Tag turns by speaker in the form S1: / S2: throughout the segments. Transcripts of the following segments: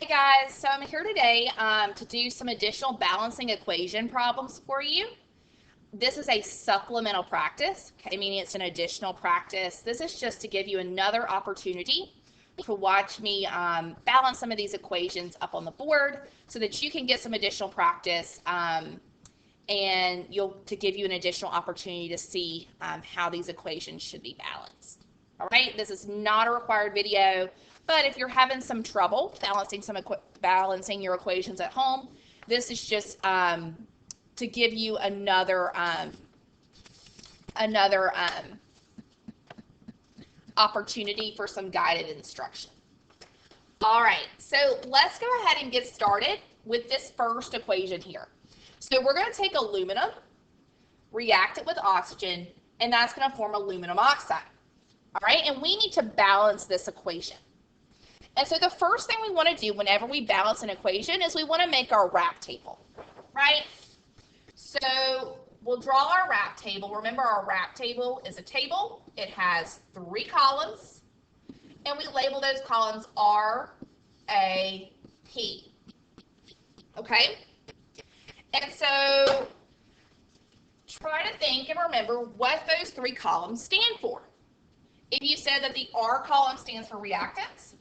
S1: Hey guys, so I'm here today to do some additional balancing equation problems for you. This is a supplemental practice, okay, meaning it's an additional practice. This is just to give you another opportunity to watch me balance some of these equations up on the board so that you can get some additional practice and to give you an additional opportunity to see how these equations should be balanced. All right, this is not a required video. But if you're having some trouble balancing your equations at home, this is just to give you another opportunity for some guided instruction. All right, so let's go ahead and get started with this first equation here. So we're going to take aluminum, react it with oxygen, and that's going to form aluminum oxide. All right, and we need to balance this equation. And so the first thing we want to do whenever we balance an equation is we want to make our RAP table, right? So we'll draw our RAP table. Remember, our RAP table is a table. It has 3 columns, and we label those columns R, A, P. Okay? And so try to think and remember what those 3 columns stand for. If you said that the R column stands for reactants,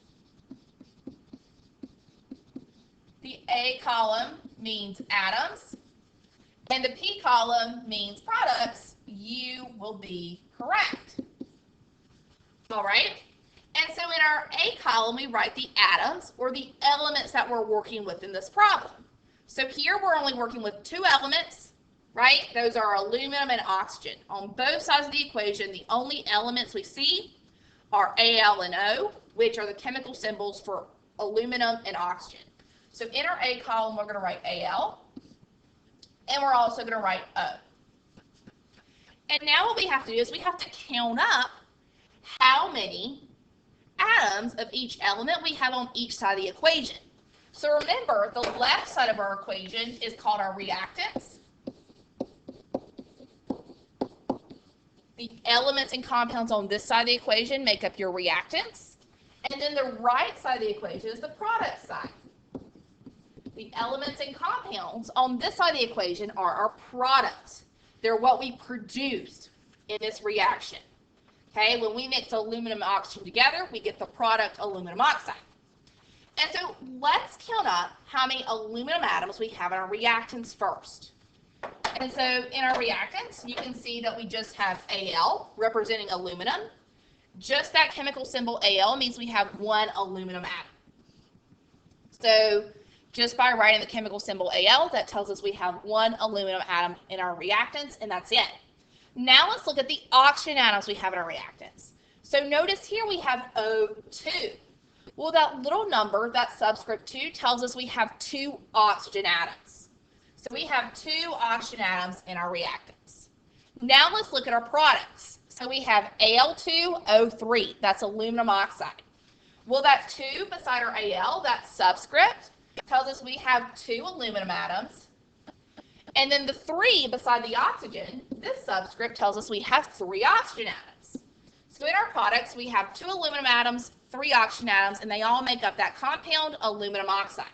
S1: the A column means atoms, and the P column means products, you will be correct. All right? And so in our A column, we write the atoms, or the elements that we're working with in this problem. So here we're only working with 2 elements, right? Those are aluminum and oxygen. On both sides of the equation, the only elements we see are Al and O, which are the chemical symbols for aluminum and oxygen. So in our A column, we're going to write Al, and we're also going to write O. And now what we have to do is we have to count up how many atoms of each element we have on each side of the equation. So remember, the left side of our equation is called our reactants. The elements and compounds on this side of the equation make up your reactants. And then the right side of the equation is the product side. The elements and compounds on this side of the equation are our products. They're what we produce in this reaction. Okay, when we mix aluminum and oxygen together, we get the product aluminum oxide. And so let's count up how many aluminum atoms we have in our reactants first. And so in our reactants, you can see that we just have Al representing aluminum. Just that chemical symbol Al means we have 1 aluminum atom. So just by writing the chemical symbol Al, that tells us we have 1 aluminum atom in our reactants, and that's it. Now let's look at the oxygen atoms we have in our reactants. So notice here we have O2. Well, that little number, that subscript 2, tells us we have 2 oxygen atoms. So we have 2 oxygen atoms in our reactants. Now let's look at our products. So we have Al2O3, that's aluminum oxide. Well, that 2 beside our Al, that subscript, tells us we have 2 aluminum atoms. And then the 3 beside the oxygen, this subscript tells us we have 3 oxygen atoms. So in our products, we have 2 aluminum atoms, 3 oxygen atoms, and they all make up that compound aluminum oxide.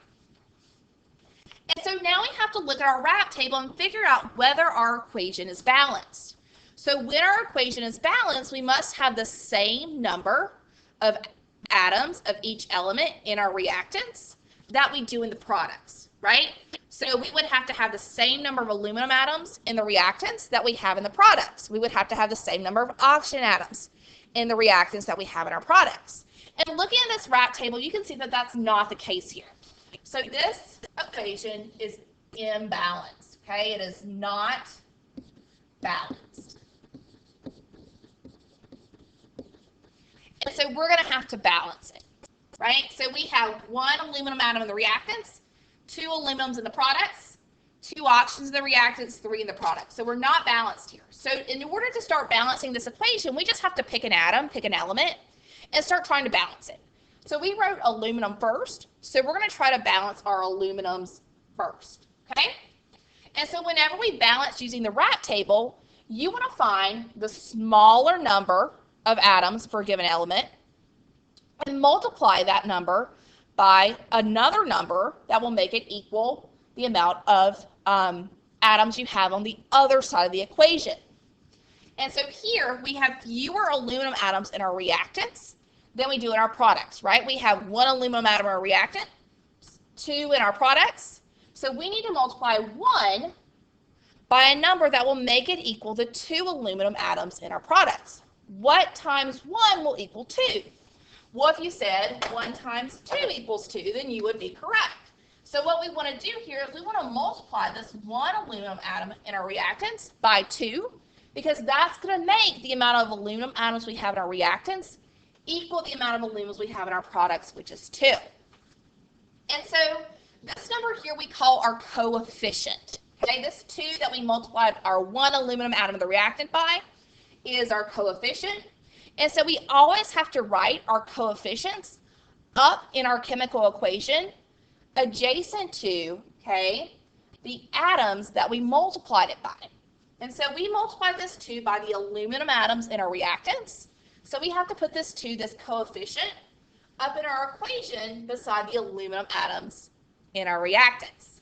S1: And so now we have to look at our RAP table and figure out whether our equation is balanced. So when our equation is balanced, we must have the same number of atoms of each element in our reactants that we do in the products, right? So we would have to have the same number of aluminum atoms in the reactants that we have in the products. We would have to have the same number of oxygen atoms in the reactants that we have in our products. And looking at this RAP table, you can see that that's not the case here. So this equation is imbalanced, okay? It is not balanced. And so we're going to have to balance it, right? So we have 1 aluminum atom in the reactants, 2 aluminums in the products, 2 oxygens in the reactants, 3 in the products. So we're not balanced here. So in order to start balancing this equation, we just have to pick an atom, pick an element, and start trying to balance it. So we wrote aluminum first, so we're going to try to balance our aluminums first, okay? And so whenever we balance using the RAP table, you want to find the smaller number of atoms for a given element and multiply that number by another number that will make it equal the amount of atoms you have on the other side of the equation. And so here we have fewer aluminum atoms in our reactants than we do in our products, right? We have 1 aluminum atom in our reactant, 2 in our products. So we need to multiply 1 by a number that will make it equal the 2 aluminum atoms in our products. What times 1 will equal 2? Well, if you said 1 times 2 equals 2, then you would be correct. So what we want to do here is we want to multiply this 1 aluminum atom in our reactants by 2, because that's going to make the amount of aluminum atoms we have in our reactants equal the amount of aluminums we have in our products, which is 2. And so this number here we call our coefficient. Okay, this 2 that we multiplied our 1 aluminum atom of the reactant by is our coefficient. And so we always have to write our coefficients up in our chemical equation adjacent to, okay, the atoms that we multiplied it by. And so we multiplied this 2 by the aluminum atoms in our reactants. So we have to put this 2, this coefficient, up in our equation beside the aluminum atoms in our reactants.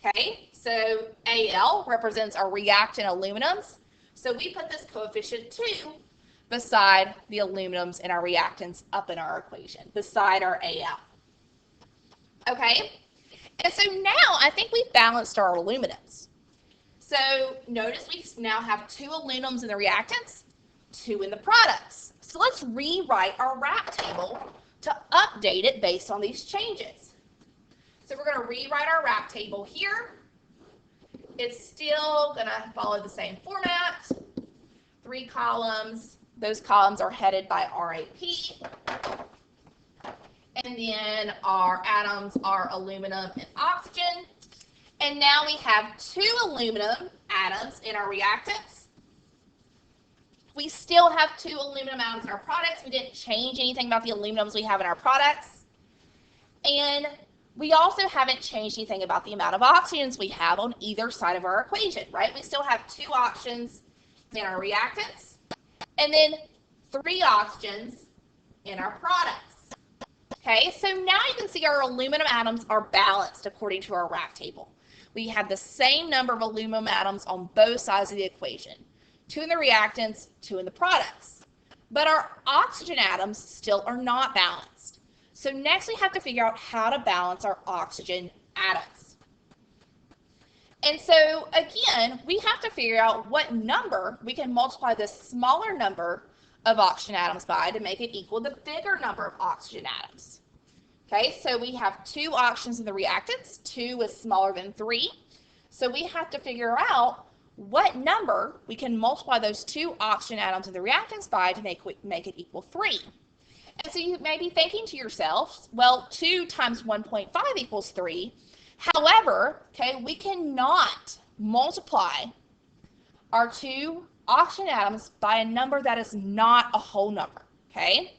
S1: Okay, so Al represents our reactant aluminums. So we put this coefficient 2 beside the aluminums in our reactants up in our equation, beside our Al. Okay, and so now I think we've balanced our aluminums. So notice we now have 2 aluminums in the reactants, 2 in the products. So let's rewrite our RAP table to update it based on these changes. So we're going to rewrite our RAP table here. It's still going to follow the same format. 3 columns. Those columns are headed by RAP. And then our atoms are aluminum and oxygen. And now we have 2 aluminum atoms in our reactants. We still have 2 aluminum atoms in our products. We didn't change anything about the aluminums we have in our products. And we also haven't changed anything about the amount of oxygens we have on either side of our equation, right? We still have 2 oxygens in our reactants, and then 3 oxygens in our products. Okay, so now you can see our aluminum atoms are balanced according to our RAP table. We have the same number of aluminum atoms on both sides of the equation. 2 in the reactants, 2 in the products. But our oxygen atoms still are not balanced. So next we have to figure out how to balance our oxygen atoms. And so again, we have to figure out what number we can multiply this smaller number of oxygen atoms by to make it equal the bigger number of oxygen atoms. Okay, so we have 2 oxygens in the reactants. 2 is smaller than 3. So we have to figure out what number we can multiply those 2 oxygen atoms in the reactants by to make it equal 3. And so you may be thinking to yourself, well, 2 times 1.5 equals 3. However, okay, we cannot multiply our 2 oxygen atoms by a number that is not a whole number, okay?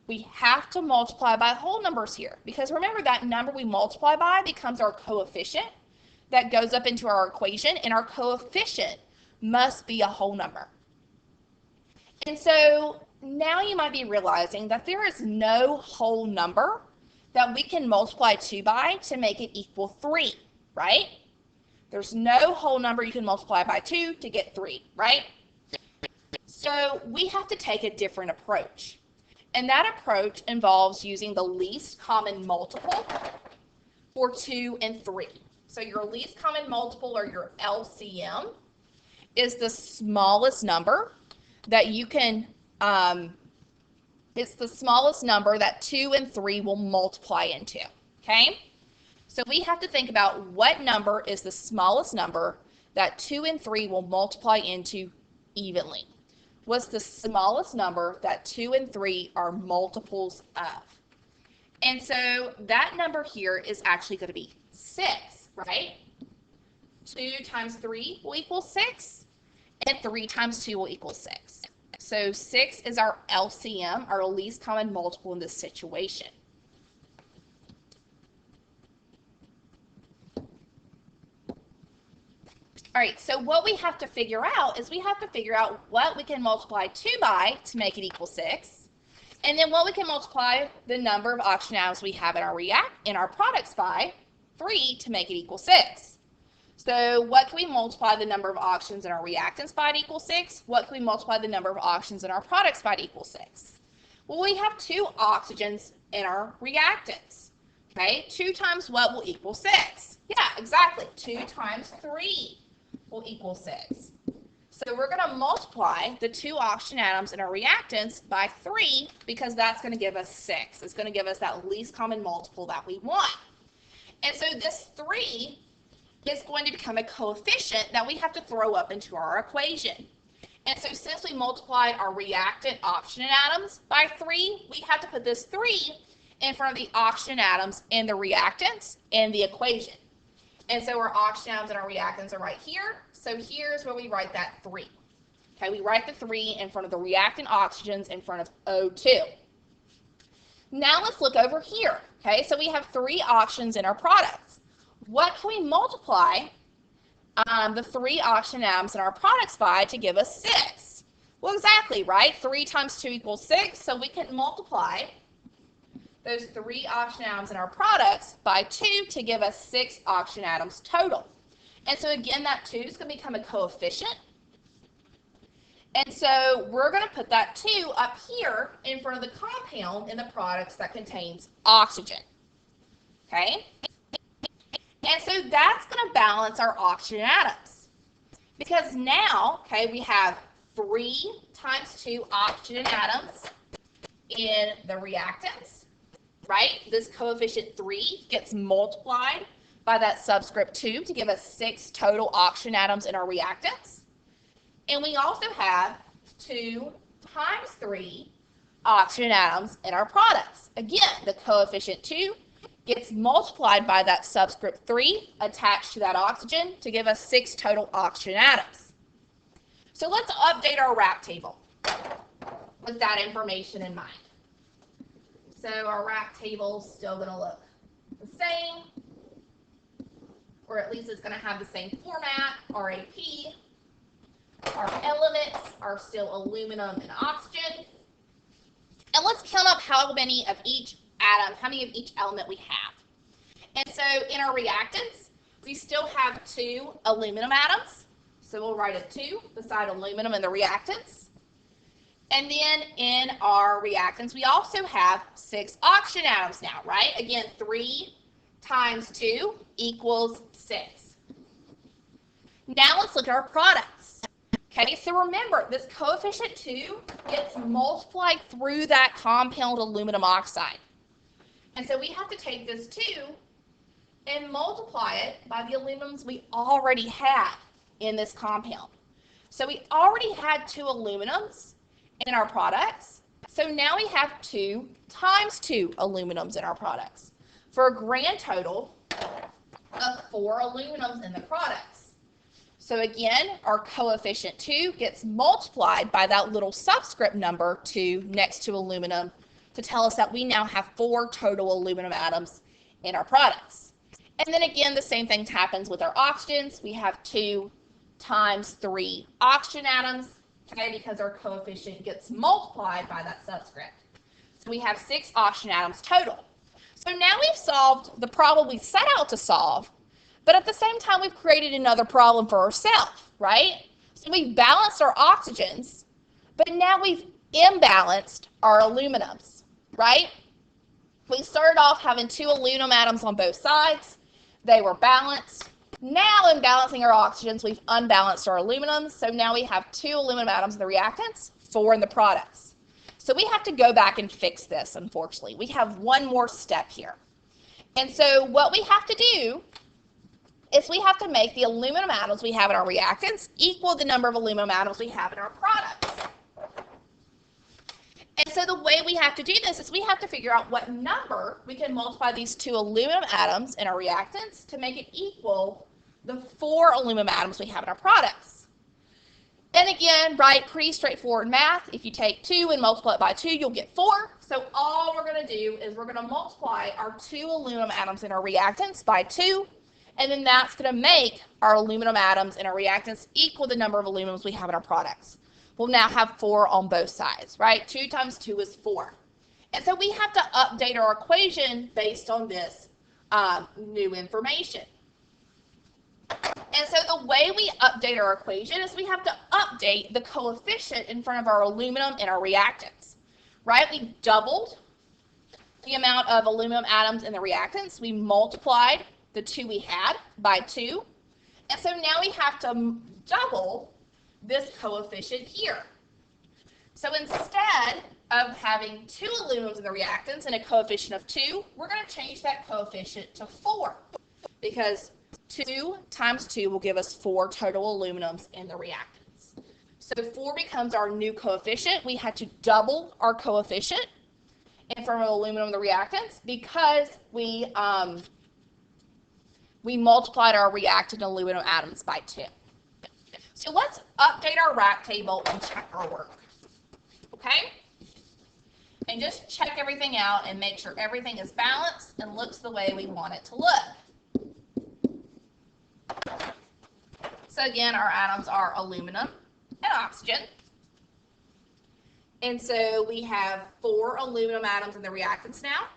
S1: We have to multiply by whole numbers here, because remember that number we multiply by becomes our coefficient that goes up into our equation, and our coefficient must be a whole number. And so now you might be realizing that there is no whole number that we can multiply 2 by to make it equal 3, right? There's no whole number you can multiply by 2 to get 3, right? So we have to take a different approach. And that approach involves using the least common multiple for 2 and 3. So your least common multiple, or your LCM, is the smallest number that you can, it's the smallest number that 2 and 3 will multiply into, okay? So we have to think about what number is the smallest number that 2 and 3 will multiply into evenly. What's the smallest number that 2 and 3 are multiples of? And so that number here is actually going to be 6, right? 2 times 3 will equal 6, and 3 times 2 will equal 6. So 6 is our LCM, our least common multiple in this situation. All right, so what we have to figure out is we have to figure out what we can multiply 2 by to make it equal 6, And then what we can multiply the number of oxygen atoms we have in our products by 3 to make it equal 6. So what can we multiply the number of oxygens in our reactants by to equal 6? What can we multiply the number of oxygens in our products by to equal 6? Well, we have 2 oxygens in our reactants. Okay, 2 times what will equal 6? Yeah, exactly. 2 times 3 will equal 6. So we're going to multiply the 2 oxygen atoms in our reactants by 3 because that's going to give us 6. It's going to give us that least common multiple that we want. And so this 3 is going to become a coefficient that we have to throw up into our equation. And so since we multiplied our reactant oxygen atoms by 3, we have to put this 3 in front of the oxygen atoms and the reactants in the equation. And so our oxygen atoms and our reactants are right here. So here's where we write that 3. Okay, we write the 3 in front of the reactant oxygens in front of O2. Now let's look over here. Okay, so we have 3 oxygens in our products. What can we multiply the 3 oxygen atoms in our products by to give us 6? Well, exactly, right? 3 times 2 equals 6, so we can multiply those 3 oxygen atoms in our products by 2 to give us 6 oxygen atoms total. And so again, that 2 is going to become a coefficient. And so we're going to put that 2 up here in front of the compound in the products that contains oxygen. Okay? And so that's going to balance our oxygen atoms. Because now, okay, we have 3 times 2 oxygen atoms in the reactants, right? This coefficient 3 gets multiplied by that subscript 2 to give us 6 total oxygen atoms in our reactants. And we also have 2 times 3 oxygen atoms in our products. Again, the coefficient 2 gets multiplied by that subscript 3 attached to that oxygen to give us 6 total oxygen atoms. So let's update our RAP table with that information in mind. So our RAP table is still going to look the same, or at least it's going to have the same format, RAP. Our elements are still aluminum and oxygen. And let's count up how many of each element we have. And so in our reactants, we still have 2 aluminum atoms. So we'll write a 2 beside aluminum in the reactants. And then in our reactants, we also have 6 oxygen atoms now, right? Again, 3 times 2 equals 6. Now let's look at our products. Okay, so remember, this coefficient 2 gets multiplied through that compound aluminum oxide. And so we have to take this 2 and multiply it by the aluminums we already had in this compound. So we already had 2 aluminums in our products. So now we have 2 times 2 aluminums in our products for a grand total of 4 aluminums in the products. So again, our coefficient 2 gets multiplied by that little subscript number 2 next to aluminum to tell us that we now have 4 total aluminum atoms in our products. And then again, the same thing happens with our oxygens. We have 2 times 3 oxygen atoms, okay, because our coefficient gets multiplied by that subscript. So we have 6 oxygen atoms total. So now we've solved the problem we set out to solve, but at the same time, we've created another problem for ourselves, right? So we've balanced our oxygens, but now we've imbalanced our aluminums, right? We started off having 2 aluminum atoms on both sides. They were balanced. Now in balancing our oxygens, we've unbalanced our aluminums. So now we have 2 aluminum atoms in the reactants, 4 in the products. So we have to go back and fix this, unfortunately. We have one more step here. And so what we have to do is we have to make the aluminum atoms we have in our reactants equal the number of aluminum atoms we have in our products. And so the way we have to do this is we have to figure out what number we can multiply these 2 aluminum atoms in our reactants to make it equal the 4 aluminum atoms we have in our products. And again, right, pretty straightforward math. If you take 2 and multiply it by 2, you'll get 4. So all we're going to do is we're going to multiply our 2 aluminum atoms in our reactants by 2. And then that's going to make our aluminum atoms in our reactants equal the number of aluminums we have in our products. We'll now have 4 on both sides, right? 2 times 2 is 4. And so we have to update our equation based on this new information. And so the way we update our equation is we have to update the coefficient in front of our aluminum and our reactants, right? We doubled the amount of aluminum atoms in the reactants. We multiplied the 2 we had by 2. And so now we have to double this coefficient here. So instead of having 2 aluminums in the reactants and a coefficient of 2, we're going to change that coefficient to 4, because 2 times 2 will give us 4 total aluminums in the reactants. So 4 becomes our new coefficient. We had to double our coefficient in front of aluminum in the reactants because we multiplied our reactant aluminum atoms by 2. So let's update our rack table and check our work. Okay? And just check everything out and make sure everything is balanced and looks the way we want it to look. So again, our atoms are aluminum and oxygen. And so we have 4 aluminum atoms in the reactants now.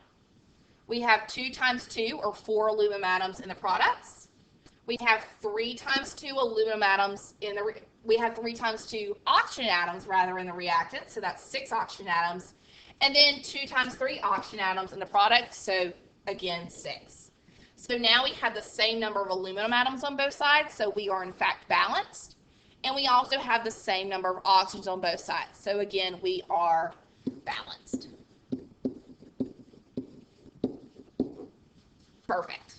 S1: We have 2 times 2, or 4 aluminum atoms in the products. We have 3 times 2 aluminum atoms in the we have 3 times 2 oxygen atoms rather in the reactant, so that's 6 oxygen atoms. And then 2 times 3 oxygen atoms in the product, so again 6. So now we have the same number of aluminum atoms on both sides, so we are in fact balanced. And we also have the same number of oxygens on both sides, so again we are balanced. Perfect.